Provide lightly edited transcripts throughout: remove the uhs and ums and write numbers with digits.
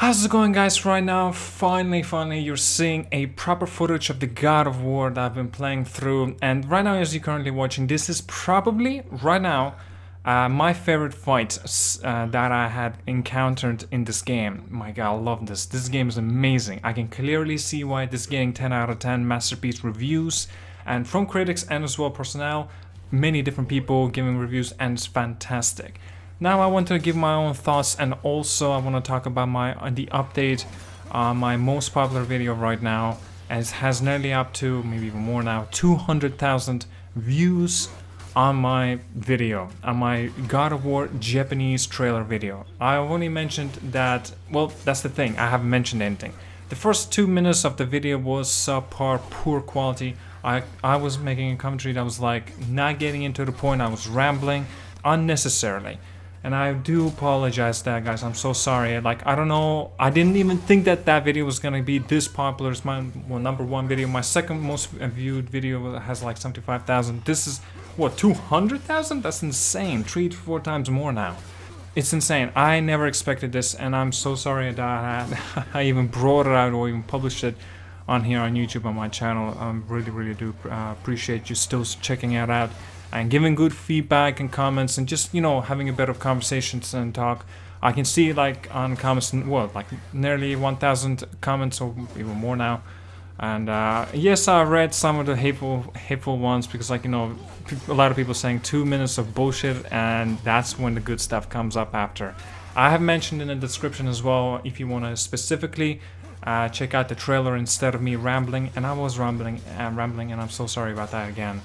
How's it going, guys? Right now, finally you're seeing a proper footage of the God of War that I've been playing through. And right now, as you're currently watching, this is probably right now my favorite fight that I had encountered in this game. My god, I love this. This game is amazing. I can clearly see why this is getting 10 out of 10 masterpiece reviews, and from critics and as well personnel, many different people giving reviews, and it's fantastic. Now I want to give my own thoughts, and also I want to talk about the update on my most popular video right now, as it has nearly up to, maybe even more now, 200,000 views on my video, on my God of War Japanese trailer video. I only mentioned that, well, that's the thing, I haven't mentioned anything. The first 2 minutes of the video was subpar, poor quality. I was making a commentary that was like not getting into the point. I was rambling unnecessarily. And I do apologize for that, guys. I'm so sorry. Like, I don't know. I didn't even think that that video was gonna be this popular. It's my #1 video. My second most viewed video has like 75,000. This is, what, 200,000? That's insane. 3 to 4 times more now. It's insane. I never expected this, and I'm so sorry that I even brought it out or even published it on here on YouTube on my channel. I really do appreciate you still checking it out and giving good feedback and comments, and just, you know, having a bit of conversations and talk. I can see, like, on comments, well, like nearly 1,000 comments or even more now. And yes, I read some of the hateful ones, because, like, you know, a lot of people saying 2 minutes of bullshit, and that's when the good stuff comes up after. I have mentioned in the description as well, if you want to specifically check out the trailer instead of me rambling. And I was rambling, and I'm so sorry about that again.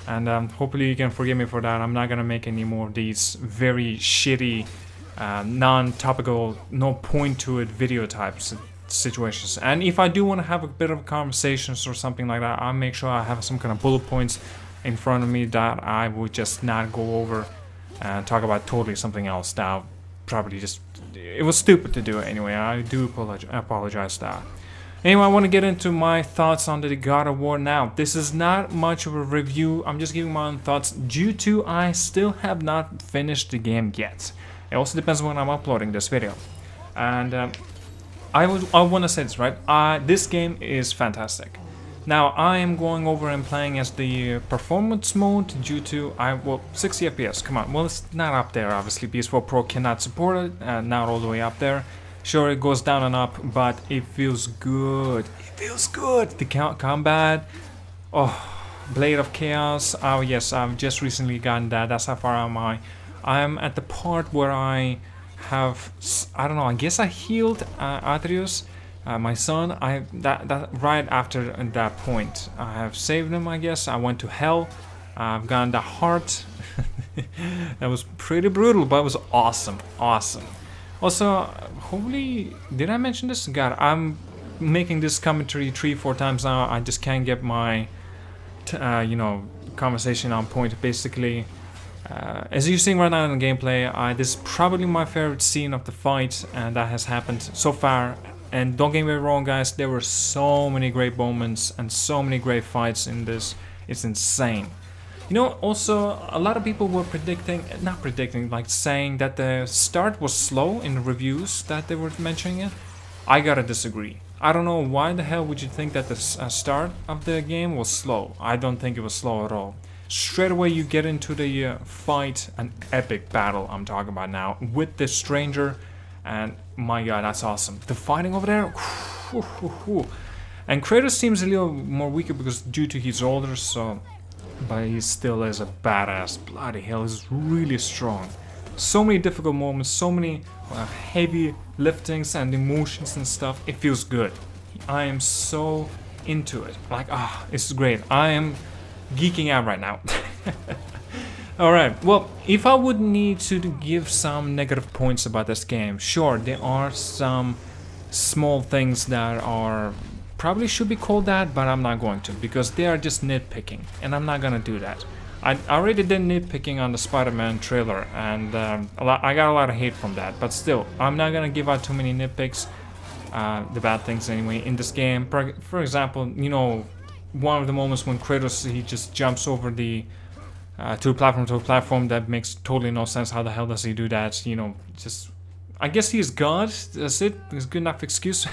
And hopefully you can forgive me for that. I'm not gonna make any more of these very shitty, non-topical, no point to it video types situations. And if I do want to have a bit of conversations or something like that, I'll make sure I have some kind of bullet points in front of me that I would just not go over and talk about totally something else. That probably just, it was stupid to do it anyway. I do apologize for that. Anyway, I want to get into my thoughts on the God of War now. This is not much of a review. I'm just giving my own thoughts due to I still have not finished the game yet. It also depends when I'm uploading this video. And I want to say this, right? This game is fantastic. Now, I am going over and playing as the performance mode due to, well, 60 FPS, come on. Well, it's not up there, obviously. PS4 Pro cannot support it, not all the way up there. Sure, it goes down and up, but it feels good. It feels good. The combat, oh, Blade of Chaos. Oh yes, I've just recently gotten that. That's how far am I. I'm at the part where I have, I don't know, I guess I healed Atreus, my son. That right after that point, I have saved him, I guess. I went to hell. I've gotten the heart. That was pretty brutal, but it was awesome. Also, hopefully, did I mention this? God, I'm making this commentary 3-4 times now. I just can't get my, you know, conversation on point. Basically, as you're seeing right now in the gameplay, this is probably my favorite scene of the fight, and that has happened so far. And don't get me wrong, guys, there were so many great moments and so many great fights in this. It's insane. You know, also, a lot of people were like saying that the start was slow in the reviews that they were mentioning it. I gotta disagree. I don't know why the hell would you think that the start of the game was slow. I don't think it was slow at all. Straight away you get into the fight, an epic battle I'm talking about now, with the stranger, and my god, that's awesome. The fighting over there, and Kratos seems a little more weaker because due to he's older, so... but he still is a badass. Bloody hell, he's really strong. So many difficult moments, so many heavy liftings and emotions and stuff. It feels good. I am so into it. Like, it's great. I am geeking out right now. Alright, well, if I would need to give some negative points about this game, sure, there are some small things that are... probably should be called that, but I'm not going to, because they are just nitpicking, and I'm not gonna do that. I already did nitpicking on the Spider-Man trailer, and I got a lot of hate from that, but still, I'm not gonna give out too many nitpicks, the bad things anyway, in this game. For example, you know, one of the moments when Kratos, he just jumps over the to a platform, that makes totally no sense. How the hell does he do that? You know, just I guess he's God. That's it. It's a good enough excuse.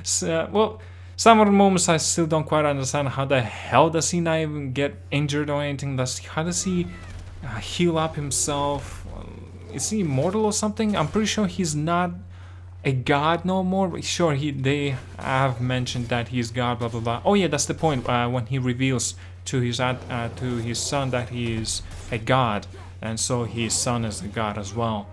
So, well, some of the moments I still don't quite understand. How the hell does he not even get injured or anything? How does he heal up himself? Is he immortal or something? I'm pretty sure he's not a god no more. Sure, they have mentioned that he's God, blah blah blah. Oh yeah, that's the point. When he reveals to his son that he is a god, and so his son is a god as well.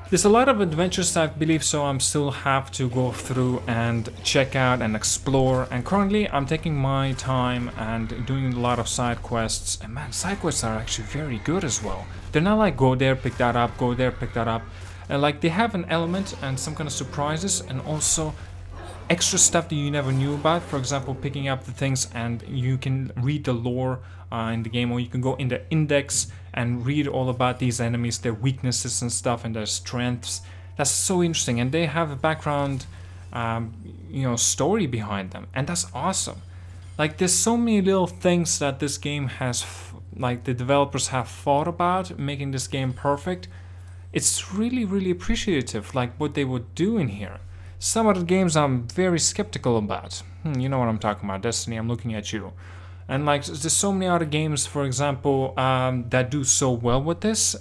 There's a lot of adventures, I believe, so I'm still have to go through and check out and explore. And currently, I'm taking my time and doing a lot of side quests. And man, side quests are actually very good as well. They're not like go there, pick that up, go there, pick that up. And like they have an element and some kind of surprises, and also extra stuff that you never knew about. For example, picking up the things and you can read the lore in the game, or you can go in the index and read all about these enemies, their weaknesses and stuff, and their strengths. That's so interesting, and they have a background, story behind them, and that's awesome. Like, there's so many little things that this game has, like, the developers have thought about making this game perfect. It's really, really appreciative, like what they would do in here. Some of the games I'm very skeptical about. You know what I'm talking about, Destiny, I'm looking at you. And like, there's so many other games, for example, that do so well with this.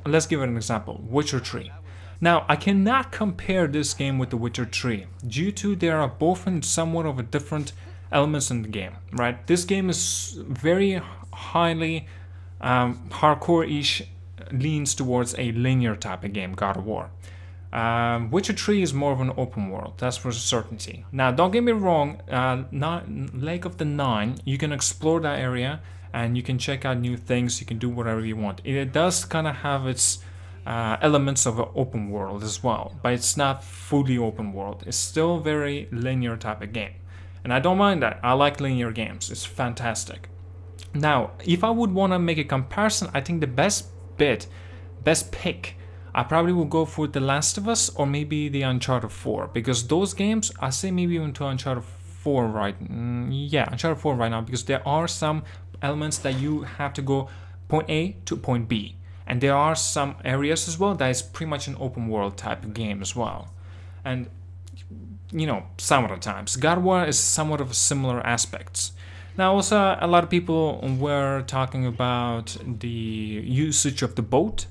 Let's give it an example, Witcher 3. Now, I cannot compare this game with The Witcher 3, due to they are both in somewhat of a different elements in the game, right? This game is very highly hardcore-ish, leans towards a linear type of game, God of War. Witcher 3 is more of an open world, that's for certainty. Now, don't get me wrong, Lake of the Nine, you can explore that area and you can check out new things, you can do whatever you want. It does kind of have its elements of an open world as well, but it's not fully open world. It's still very linear type of game. And I don't mind that, I like linear games, it's fantastic. Now, if I would want to make a comparison, I think the best pick, I probably will go for The Last of Us or maybe the Uncharted 4, because those games, I say maybe even to Uncharted 4 Uncharted 4 right now, because there are some elements that you have to go point A to point B, and there are some areas as well that is pretty much an open world type of game as well. And you know, some of the times God of War is somewhat of similar aspects. Now also, a lot of people were talking about the usage of the boat.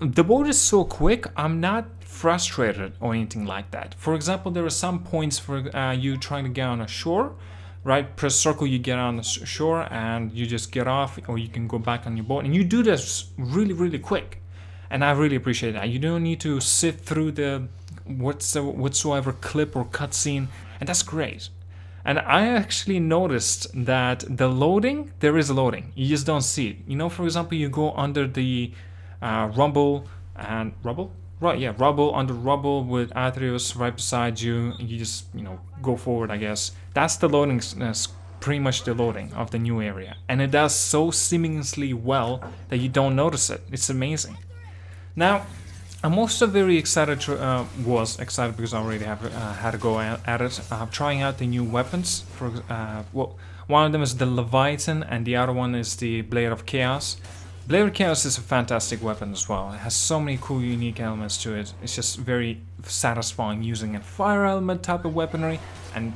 The boat is so quick, I'm not frustrated or anything like that. For example, there are some points for you trying to get on a shore, right? Press circle, you get on the shore and you just get off, or you can go back on your boat, and you do this really, really quick. And I really appreciate that. You don't need to sit through the whatsoever clip or cutscene, and that's great. And I actually noticed that the loading, there is loading, you just don't see it. You know, for example, you go under the rubble under rubble with Atreus right beside you, and you just, go forward, I guess. That's the loading, pretty much the loading of the new area. And it does so seamlessly well that you don't notice it. It's amazing. Now, I'm also very excited, was excited because I already have had to go at it. Trying out the new weapons. One of them is the Leviathan and the other one is the Blade of Chaos. Blade of Chaos is a fantastic weapon as well. It has so many cool, unique elements to it. It's just very satisfying using a fire element type of weaponry. And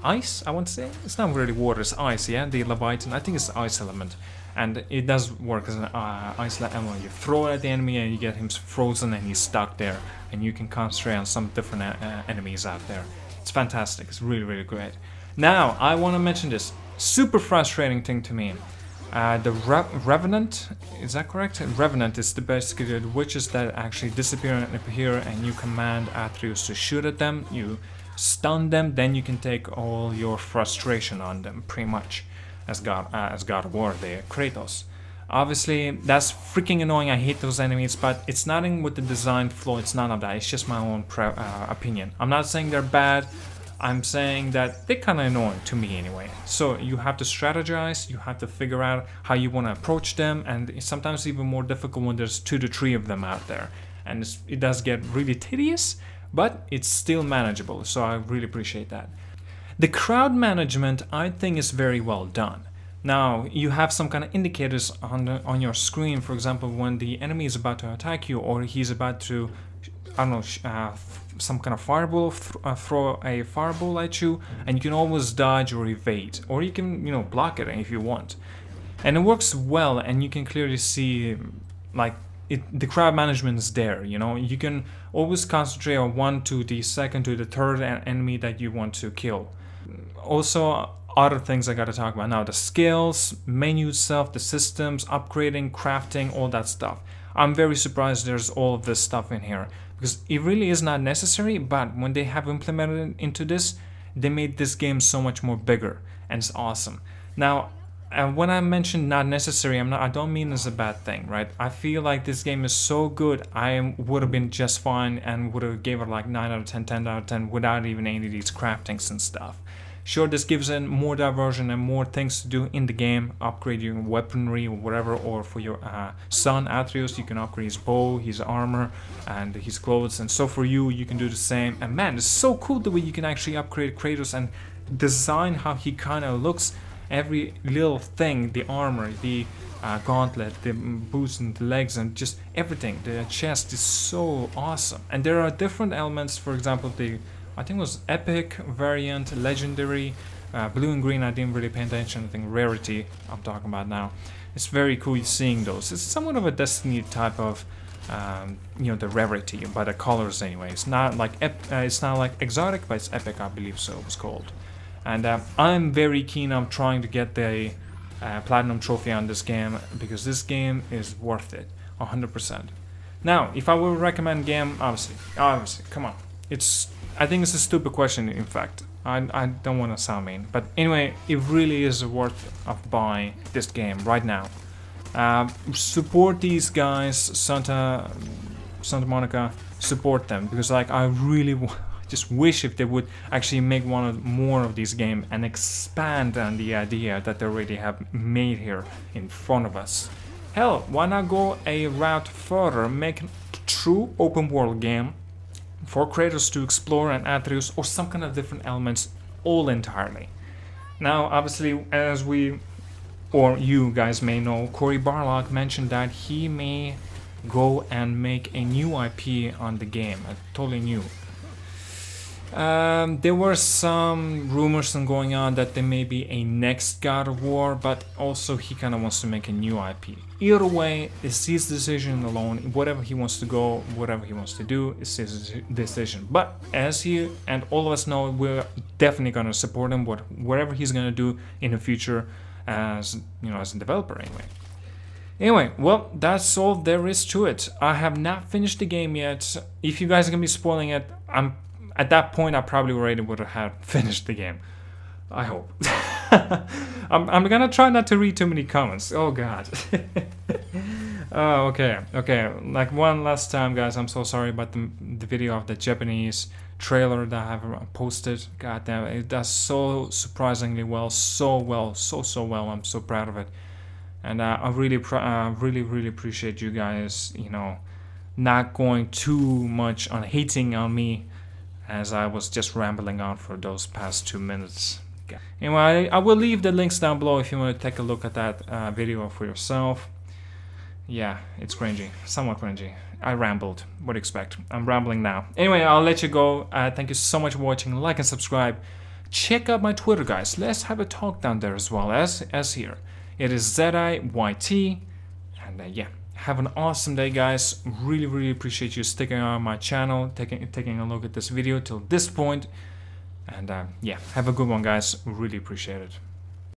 ice, I want to say? It's not really water, it's ice, yeah? The Leviathan, I think it's the ice element. And it does work as an ice element. You throw it at the enemy and you get him frozen and he's stuck there. And you can concentrate on some different enemies out there. It's fantastic, it's really, really great. Now, I want to mention this super frustrating thing to me. The Revenant, is that correct? Revenant is basically the witches that actually disappear and appear, and you command Atreus to shoot at them, you stun them, then you can take all your frustration on them, pretty much, as God of War, there, Kratos. Obviously, that's freaking annoying, I hate those enemies, but it's nothing with the design flaw, it's none of that, it's just my own opinion. I'm not saying they're bad, I'm saying that they're kind of annoying to me anyway. So you have to strategize, you have to figure out how you want to approach them, and it's sometimes even more difficult when there's 2 to 3 of them out there. And it does get really tedious, but it's still manageable, so I really appreciate that. The crowd management, I think, is very well done. Now you have some kind of indicators on your screen. For example, when the enemy is about to attack you, or he's about to, I don't know, some kind of fireball, throw a fireball at you, and you can always dodge or evade, or you can, you know, block it if you want. And it works well, and you can clearly see, like, the crowd management is there. You know, you can always concentrate on one to the second to the third enemy that you want to kill. Also, other things I gotta talk about now: the skills, menu itself, the systems, upgrading, crafting, all that stuff. I'm very surprised there's all of this stuff in here, because it really is not necessary, but when they have implemented it into this, they made this game so much more bigger, and it's awesome. Now, when I mentioned not necessary, I don't mean it's a bad thing, right? I feel like this game is so good, I would have been just fine and would have gave it like 9 out of 10, 10 out of 10 without even any of these craftings and stuff. Sure, this gives in more diversion and more things to do in the game, upgrade your weaponry or whatever, or for your son Atreus, you can upgrade his bow, his armor, and his clothes, and so for you, you can do the same. And man, it's so cool the way you can actually upgrade Kratos and design how he kind of looks. Every little thing, the armor, the gauntlet, the boots and the legs, and just everything, the chest is so awesome. And there are different elements, for example, I think it was epic variant, legendary, blue and green. I didn't really pay attention. I think rarity I'm talking about now. It's very cool seeing those. It's somewhat of a Destiny type of, you know, the rarity by the colors anyway. It's not like exotic, but it's epic, I believe so it was called. And I'm very keen on trying to get the platinum trophy on this game, because this game is worth it, 100%. Now, if I would recommend game, obviously, come on, I think it's a stupid question, in fact. I don't want to sound mean, but anyway, it really is worth of buying this game right now. Support these guys, Santa Monica, support them, because like I really just wish if they would actually make more of these games and expand on the idea that they already have made here in front of us. Hell, why not go a route further, make a true open world game for Kratos to explore and Atreus, or some kind of different elements all entirely. Now, obviously, as you guys may know, Cory Barlog mentioned that he may go and make a new IP on the game, totally new. There were some rumors going on that there may be a next God of War, but also he kind of wants to make a new IP. Either way, it's his decision alone. Whatever he wants to go, whatever he wants to do, is his decision. But as he and all of us know, we're definitely going to support him, whatever he's going to do in the future, as you know, as a developer anyway. Anyway, well, that's all there is to it. I have not finished the game yet. If you guys are going to be spoiling it, at that point, I probably already would have finished the game. I hope. I'm gonna try not to read too many comments. Oh god. Oh, okay. Like one last time, guys. I'm so sorry about the video of the Japanese trailer that I have posted. God damn it does so surprisingly well, so well. I'm so proud of it, and I really appreciate you guys. You know, not going too much on hating on me, as I was just rambling on for those past 2 minutes. Anyway, I will leave the links down below if you want to take a look at that video for yourself. Yeah, it's cringy, somewhat cringy. I rambled, what do you expect? I'm rambling now. Anyway, I'll let you go. Thank you so much for watching. Like and subscribe. Check out my Twitter, guys. Let's have a talk down there as well as here. It is ZIYT, and yeah. Have an awesome day, guys. Really appreciate you sticking on my channel, taking a look at this video till this point. And yeah, have a good one, guys. Really appreciate it.